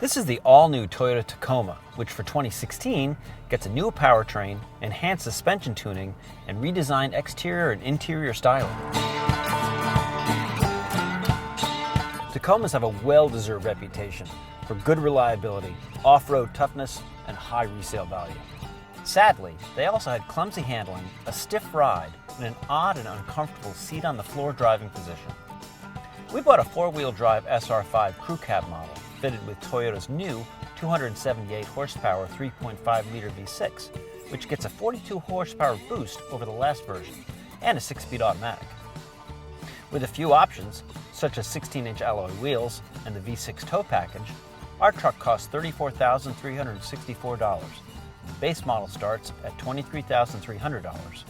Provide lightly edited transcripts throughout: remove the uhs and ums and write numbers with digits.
This is the all-new Toyota Tacoma, which for 2016 gets a new powertrain, enhanced suspension tuning, and redesigned exterior and interior styling. Tacomas have a well-deserved reputation for good reliability, off-road toughness, and high resale value. Sadly, they also had clumsy handling, a stiff ride, and an odd and uncomfortable seat-on-the-floor driving position. We bought a four-wheel drive SR5 crew cab model fitted with Toyota's new 278 horsepower 3.5-liter V6, which gets a 42 horsepower boost over the last version, and a 6-speed automatic. With a few options, such as 16-inch alloy wheels and the V6 tow package, our truck costs $34,364. The base model starts at $23,300.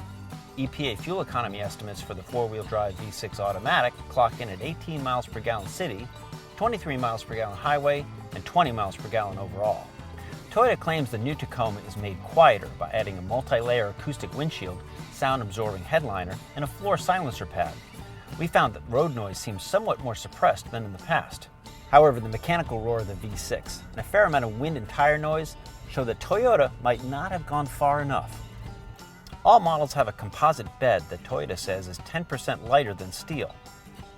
EPA fuel economy estimates for the four-wheel drive V6 automatic clock in at 18 miles per gallon city, 23 miles per gallon highway, and 20 miles per gallon overall. Toyota claims the new Tacoma is made quieter by adding a multi-layer acoustic windshield, sound-absorbing headliner, and a floor silencer pad. We found that road noise seems somewhat more suppressed than in the past. However, the mechanical roar of the V6 and a fair amount of wind and tire noise show that Toyota might not have gone far enough. All models have a composite bed that Toyota says is 10% lighter than steel.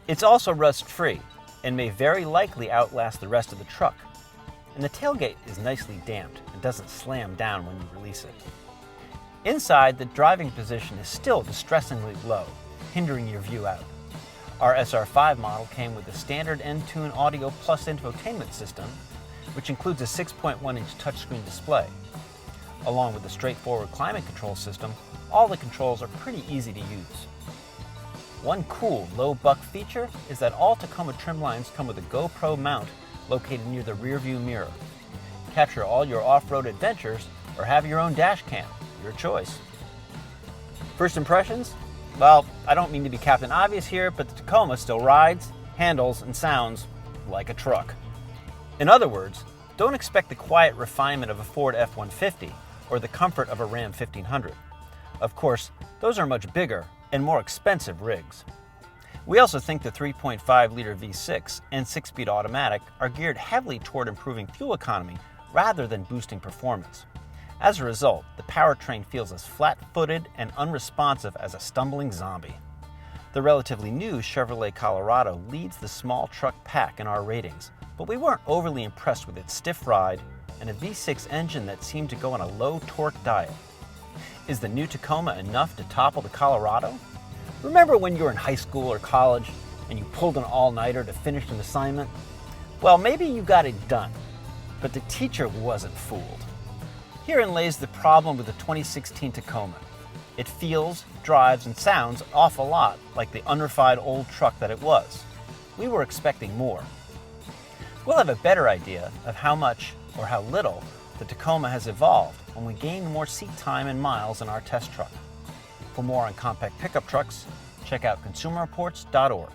It's also rust-free and may very likely outlast the rest of the truck. And the tailgate is nicely damped and doesn't slam down when you release it. Inside, the driving position is still distressingly low, hindering your view out. Our SR5 model came with a standard Entune Audio Plus infotainment system, which includes a 6.1-inch touchscreen display. Along with a straightforward climate control system, all the controls are pretty easy to use. One cool low buck feature is that all Tacoma trim lines come with a GoPro mount located near the rear view mirror. Capture all your off-road adventures or have your own dash cam, your choice. First impressions? Well, I don't mean to be Captain Obvious here, but the Tacoma still rides, handles, and sounds like a truck. In other words, don't expect the quiet refinement of a Ford F-150 or the comfort of a Ram 1500. Of course, those are much bigger and more expensive rigs. We also think the 3.5-liter V6 and 6-speed automatic are geared heavily toward improving fuel economy rather than boosting performance. As a result, the powertrain feels as flat-footed and unresponsive as a stumbling zombie. The relatively new Chevrolet Colorado leads the small truck pack in our ratings, but we weren't overly impressed with its stiff ride and a V6 engine that seemed to go on a low-torque diet. Is the new Tacoma enough to topple the Colorado? Remember when you were in high school or college and you pulled an all-nighter to finish an assignment? Well, maybe you got it done, but the teacher wasn't fooled. Herein lays the problem with the 2016 Tacoma. It feels, drives, and sounds an awful lot like the unrefined old truck that it was. We were expecting more. We'll have a better idea of how much or how little the Tacoma has evolved when we gain more seat time and miles in our test truck. For more on compact pickup trucks, check out consumerreports.org.